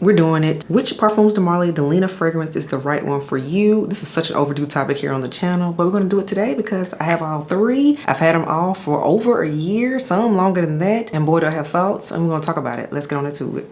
we're doing it. Which Parfums De Marly Delina fragrance is the right one for you? This is such an overdue topic here on the channel, but we're going to do it today because I have all three. I've had them all for over a year, some longer than that, and boy do I have thoughts, and we're going to talk about it. Let's get on into it.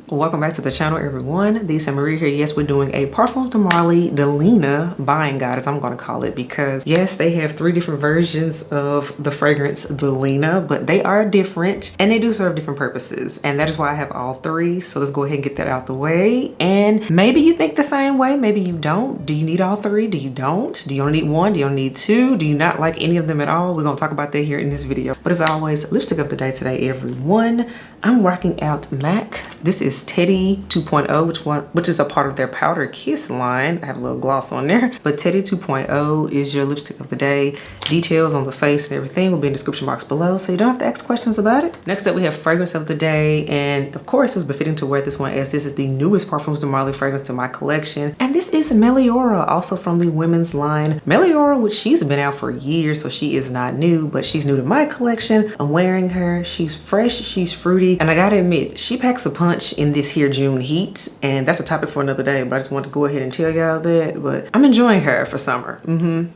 Welcome back to the channel, everyone. Lisa Marie here. Yes, we're doing a Parfums De Marly Delina buying guide, as I'm going to call it, because yes, they have three different versions of the fragrance Delina, but they are different and they do serve different purposes, and that is why I have all three. So let's go ahead and get that out the way. And maybe you think the same way, maybe you don't. Do you need all three? Do you don't? Do you only need one? Do you only need two? Do you not like any of them at all? We're going to talk about that here in this video. But as always, lipstick of the day today, everyone. I'm rocking out MAC. This is Teddy 2.0, which is a part of their Powder Kiss line. I have a little gloss on there, but Teddy 2.0 is your lipstick of the day. Details on the face and everything will be in the description box below, so you don't have to ask questions about it. Next up, we have fragrance of the day, and of course, it was befitting to wear this one as this is the newest Parfums De Marly fragrance to my collection, and this is Meliora, also from the women's line. Meliora, which she's been out for years, so she is not new, but she's new to my collection. I'm wearing her. She's fresh, she's fruity, and I gotta admit, she packs a punch in this here June heat, and that's a topic for another day, but I just want to go ahead and tell y'all that. But I'm enjoying her for summer.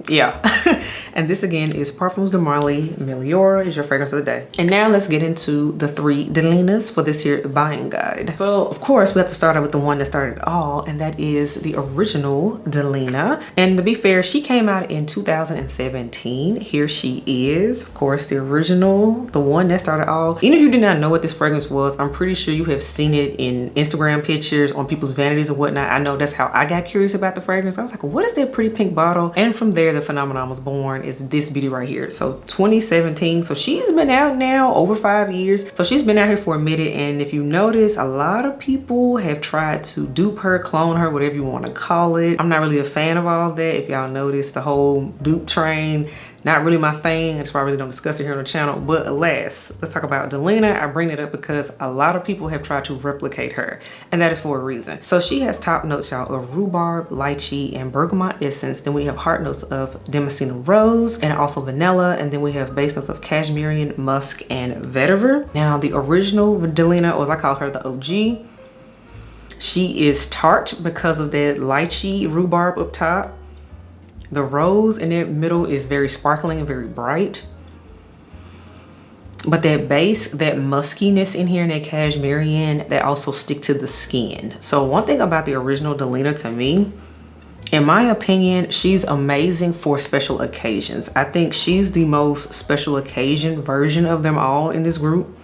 Yeah. And this again is Parfums De Marly Meliora is your fragrance of the day. And now let's get into the three Delinas for this here buying guide. So of course we have to start out with the one that started it all, and that is the original Delina. And to be fair, she came out in 2017. Here she is, of course, the original, the one that started all. Even if you did not know what this fragrance was, I'm pretty sure you have seen it in Instagram pictures, on people's vanities or whatnot. I know that's how I got curious about the fragrance. I was like, what is that pretty pink bottle? And from there, the phenomenon was born. Is this beauty right here. So 2017. So she's been out now over 5 years. So she's been out here for a minute. And if you notice, a lot of people have tried to dupe her, clone her, whatever you want to call it. I'm not really a fan of all that. If y'all notice, the whole dupe train, not really my thing. That's why I really don't discuss it here on the channel. But alas, let's talk about Delina. I bring it up because a lot of people have tried to replicate her, and that is for a reason. So she has top notes, y'all, of rhubarb, lychee, and bergamot essence. Then we have heart notes of Damascene rose and also vanilla. And then we have base notes of cashmere, musk, and vetiver. Now the original Delina, or as I call her, the OG, she is tart because of that lychee rhubarb up top. The rose in the middle is very sparkling and very bright. But that base, that muskiness in here and that cashmere, that also stick to the skin. So one thing about the original Delina to me, in my opinion, she's amazing for special occasions. I think she's the most special occasion version of them all in this group,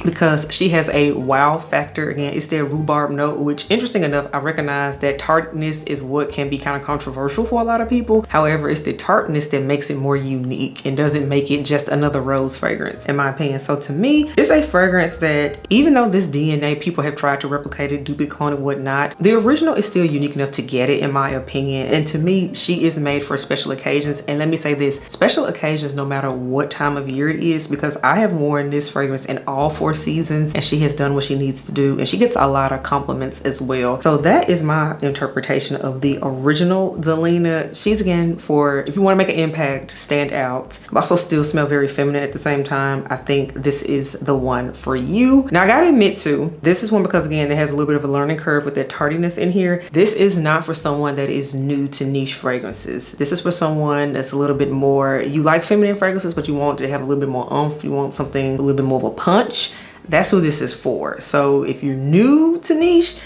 because she has a wow factor. Again, it's that rhubarb note, which, interesting enough, I recognize that tartness is what can be kind of controversial for a lot of people. However, it's the tartness that makes it more unique and doesn't make it just another rose fragrance, in my opinion. So to me, it's a fragrance that, even though this DNA, people have tried to replicate it, dupe it, clone it, whatnot, the original is still unique enough to get it, in my opinion. And to me, she is made for special occasions. And let me say this, special occasions, no matter what time of year it is, because I have worn this fragrance in all 4 seasons, and she has done what she needs to do, and she gets a lot of compliments as well. So that is my interpretation of the original Delina. She's, again, for if you want to make an impact, stand out, but also still smell very feminine at the same time, I think this is the one for you. Now I gotta admit too, this is one because, again, it has a little bit of a learning curve with that tardiness in here. This is not for someone that is new to niche fragrances. This is for someone that's a little bit more, you like feminine fragrances, but you want to have a little bit more oomph, you want something a little bit more of a punch. That's who this is for. So if you're new to niche,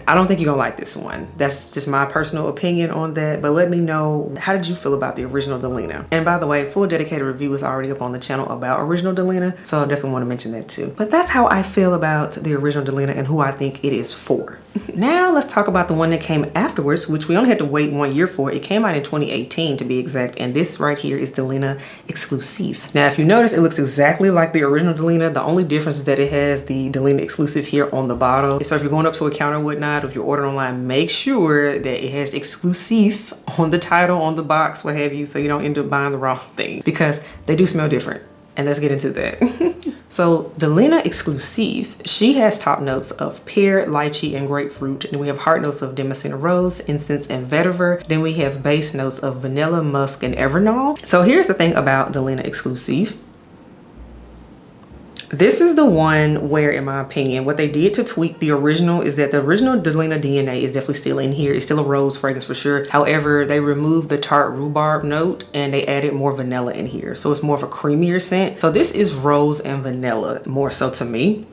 I don't think you're gonna like this one. That's just my personal opinion on that. But let me know, how did you feel about the original Delina? And by the way, full dedicated review is already up on the channel about original Delina, so I definitely want to mention that too. But that's how I feel about the original Delina and who I think it is for. Now let's talk about the one that came afterwards, which we only had to wait 1 year for. It came out in 2018 to be exact, and this right here is Delina Exclusif. Now if you notice, it looks exactly like the original Delina. The only difference is that it has the Delina Exclusif here on the bottle. So if you're going up to a counter with whatnot, if you're ordering online, make sure that it has Exclusif on the title, on the box, what have you, so you don't end up buying the wrong thing, because they do smell different. And let's get into that. So Delina Exclusif, she has top notes of pear, lychee, and grapefruit. Then we have heart notes of Damascene rose, incense, and vetiver. Then we have base notes of vanilla, musk, and evernoll. So here's the thing about Delina Exclusif. This is the one where, in my opinion, what they did to tweak the original is that the original Delina DNA is definitely still in here. It's still a rose fragrance for sure. However, they removed the tart rhubarb note and they added more vanilla in here. So it's more of a creamier scent. So this is rose and vanilla more so to me.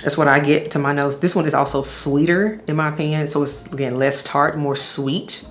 That's what I get to my nose. This one is also sweeter in my opinion. So it's, again, less tart, more sweet.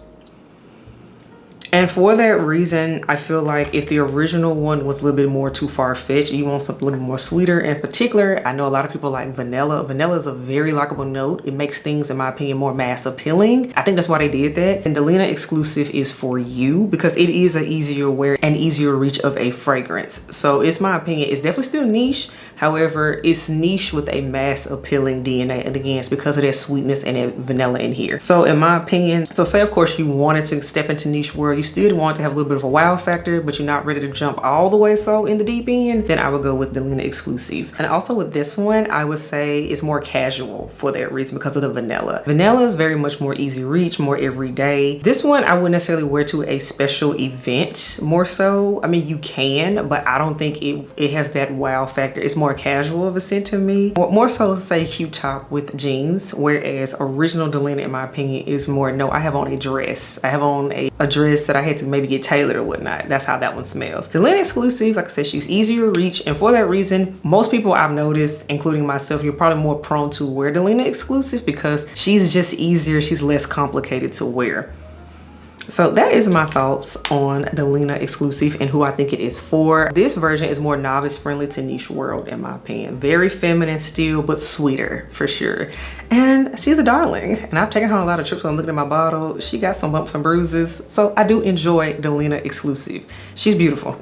And for that reason, I feel like if the original one was a little bit more too far-fetched, you want something a little bit more sweeter. In particular, I know a lot of people like vanilla. Vanilla is a very likable note. It makes things, in my opinion, more mass appealing. I think that's why they did that. And Delina Exclusif is for you because it is an easier wear and easier reach of a fragrance. So it's my opinion, it's definitely still niche. However, it's niche with a mass appealing DNA. And again, it's because of that sweetness and that vanilla in here. So in my opinion, so say of course you wanted to step into niche world, you still want to have a little bit of a wow factor, but you're not ready to jump all the way so in the deep end, then I would go with Delina Exclusif. And also with this one, I would say it's more casual for that reason because of the vanilla. Vanilla is very much more easy reach, more everyday. This one I wouldn't necessarily wear to a special event more so. I mean, you can, but I don't think it has that wow factor. It's more casual of a scent to me. More so say cute top with jeans, whereas original Delina, in my opinion, is more, no, I have on a dress. I have on a dress that I had to maybe get tailored or whatnot. That's how that one smells. Delina Exclusif, like I said, she's easier to reach. And for that reason, most people I've noticed, including myself, you're probably more prone to wear Delina Exclusif because she's just easier. She's less complicated to wear. So that is my thoughts on Delina Exclusif and who I think it is for. This version is more novice friendly to niche world in my opinion. Very feminine still, but sweeter for sure. And she's a darling. And I've taken her on a lot of trips when I'm looking at my bottle. She got some bumps and bruises. So I do enjoy Delina Exclusif. She's beautiful.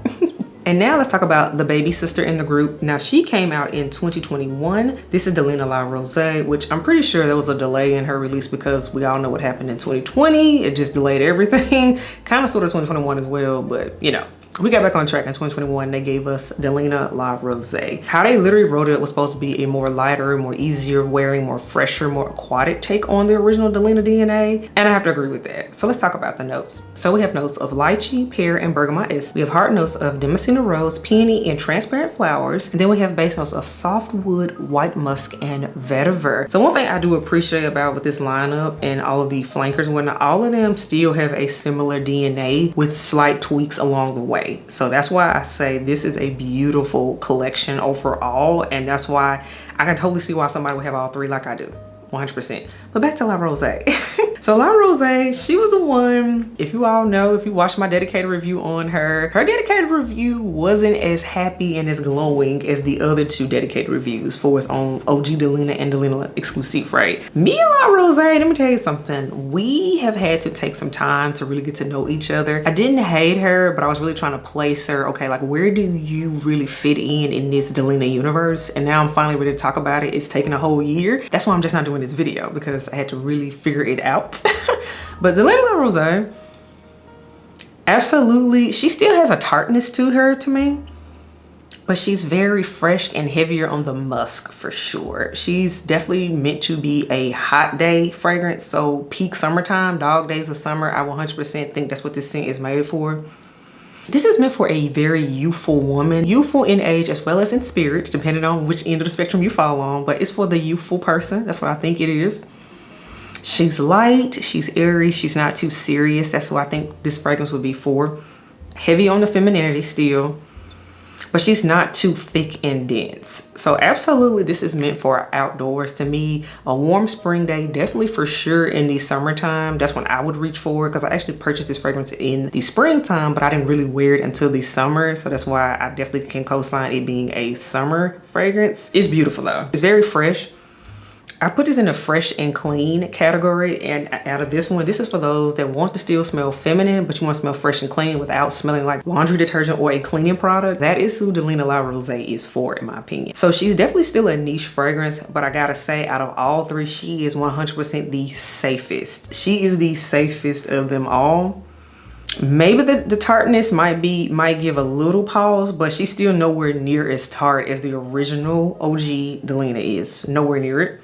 And now let's talk about the baby sister in the group. Now she came out in 2021. This is Delina Rosee, which I'm pretty sure there was a delay in her release because we all know what happened in 2020. It just delayed everything. Kind of sort of 2021 as well, but you know. We got back on track in 2021. They gave us Delina Rosee. How they literally wrote it was supposed to be a more lighter, more easier wearing, more fresher, more aquatic take on the original Delina DNA. And I have to agree with that. So let's talk about the notes. So we have notes of lychee, pear, and bergamot. We have heart notes of Damascene rose, peony, and transparent flowers. And then we have base notes of soft wood, white musk, and vetiver. So one thing I do appreciate about with this lineup and all of the flankers and whatnot, all of them still have a similar DNA with slight tweaks along the way. So that's why I say this is a beautiful collection overall, and that's why I can totally see why somebody would have all three like I do, 100%. But back to La Rosee. So La Rosee, she was the one, if you all know, if you watched my dedicated review on her dedicated review wasn't as happy and as glowing as the other two dedicated reviews for its own OG Delina and Delina Exclusif, right? Me and La Rosee, let me tell you something. We have had to take some time to really get to know each other. I didn't hate her, but I was really trying to place her, okay, like where do you really fit in this Delina universe? And now I'm finally ready to talk about it. It's taken a whole year. That's why I'm just not doing this video because I had to really figure it out. But Delina Rosee, absolutely, she still has a tartness to her to me, but she's very fresh and heavier on the musk for sure. She's definitely meant to be a hot day fragrance. So peak summertime, dog days of summer, I 100% think that's what this scent is made for. This is meant for a very youthful woman, youthful in age as well as in spirit, depending on which end of the spectrum you fall on, but it's for the youthful person. That's what I think it is. She's light, she's airy, she's not too serious. That's what I think this fragrance would be for. Heavy on the femininity still, but she's not too thick and dense. So absolutely this is meant for outdoors. To me, a warm spring day, definitely for sure in the summertime. That's when I would reach for, because I actually purchased this fragrance in the springtime, but I didn't really wear it until the summer. So that's why I definitely can co-sign it being a summer fragrance. It's beautiful though. It's very fresh. I put this in the fresh and clean category, and out of this one, this is for those that want to still smell feminine, but you want to smell fresh and clean without smelling like laundry detergent or a cleaning product. That is who Delina Rosee is for, in my opinion. So she's definitely still a niche fragrance, but I gotta say, out of all three, she is 100% the safest. She is the safest of them all. Maybe the tartness might give a little pause, but she's still nowhere near as tart as the original OG Delina is. Nowhere near it.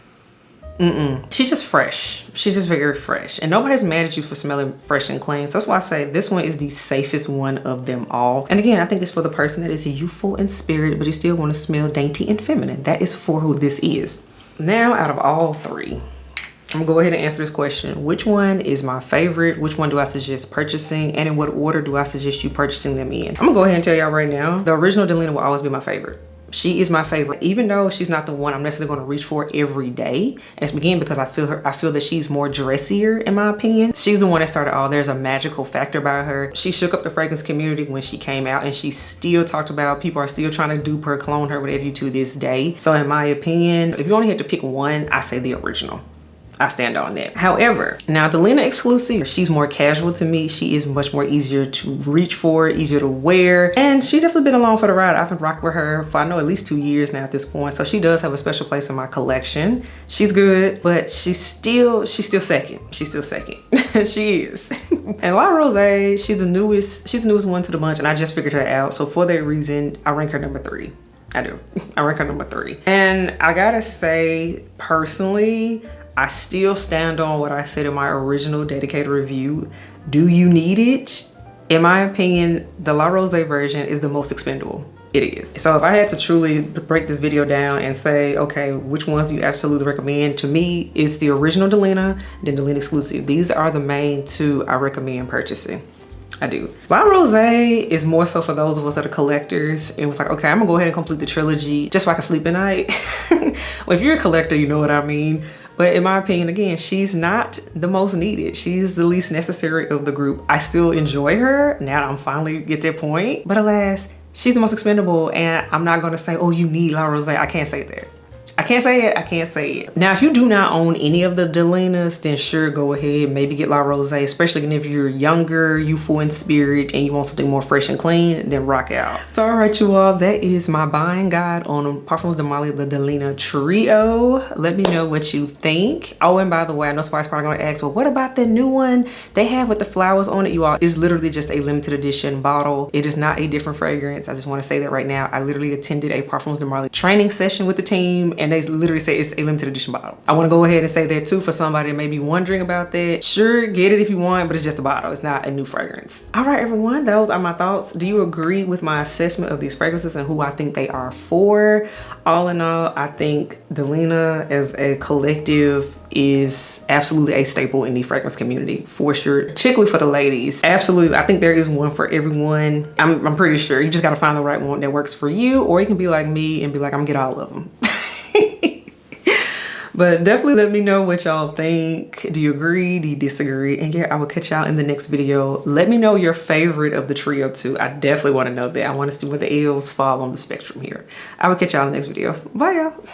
She's just fresh. She's just very fresh. And nobody's mad at you for smelling fresh and clean. So that's why I say this one is the safest one of them all. And again, I think it's for the person that is youthful in spirit, but you still want to smell dainty and feminine. That is for who this is. Now, out of all three, I'm gonna go ahead and answer this question. Which one is my favorite? Which one do I suggest purchasing? And in what order do I suggest you purchasing them in? I'm gonna go ahead and tell y'all right now, the original Delina will always be my favorite. She is my favorite, even though she's not the one I'm necessarily going to reach for every day. And it's again because I feel that she's more dressier in my opinion. She's the one that started all. There's a magical factor about her. She shook up the fragrance community when she came out, and she still talked about, people are still trying to dupe her, clone her, whatever you to this day. So in my opinion, if you only had to pick one, I say the original. I stand on that. However, now Delina Exclusif, she's more casual to me. She is much more easier to reach for, easier to wear. And she's definitely been along for the ride. I've been rocking with her for I know at least 2 years now at this point. So she does have a special place in my collection. She's good, but she's still second. She's still second. She is. And La Rosee, she's the newest one to the bunch, and I just figured her out. So for that reason, I rank her number 3. I do. I rank her number 3. And I gotta say, personally, I still stand on what I said in my original dedicated review. Do you need it? In my opinion, the La Rosee version is the most expendable. It is. So if I had to truly break this video down and say, okay, which ones do you absolutely recommend? To me, it's the original Delina, then Delina Exclusif. These are the main two I recommend purchasing. I do. La Rosee is more so for those of us that are collectors. It was like, okay, I'm gonna go ahead and complete the trilogy just so I can sleep at night. Well, if you're a collector, you know what I mean. But in my opinion, again, she's not the most needed. She's the least necessary of the group. I still enjoy her now that I'm finally at that point. But alas, she's the most expendable, and I'm not gonna say, oh, you need La Rosee. I can't say that. I can't say it, I can't say it. Now, if you do not own any of the Delinas, then sure, go ahead, maybe get La Rosee, especially if you're younger, youthful in spirit, and you want something more fresh and clean, then rock out. So, all right, you all, that is my buying guide on Parfums De Marly, the Delina Trio. Let me know what you think. Oh, and by the way, I know somebody's probably gonna ask, well, what about the new one they have with the flowers on it, you all? It's literally just a limited edition bottle. It is not a different fragrance. I just wanna say that right now. I literally attended a Parfums De Marly training session with the team, and they literally say it's a limited edition bottle. I want to go ahead and say that too for somebody that may be wondering about that. Sure, get it if you want, but it's just a bottle. It's not a new fragrance. All right, everyone, those are my thoughts. Do you agree with my assessment of these fragrances and who I think they are for? All in all, I think Delina as a collective is absolutely a staple in the fragrance community for sure, particularly for the ladies. Absolutely, I think there is one for everyone. I'm pretty sure you just got to find the right one that works for you, or you can be like me and be like, I'm gonna get all of them. But definitely let me know what y'all think. Do you agree? Do you disagree? And yeah, I will catch y'all in the next video. Let me know your favorite of the trio too. I definitely want to know that. I want to see where the L's fall on the spectrum here. I will catch y'all in the next video. Bye, y'all.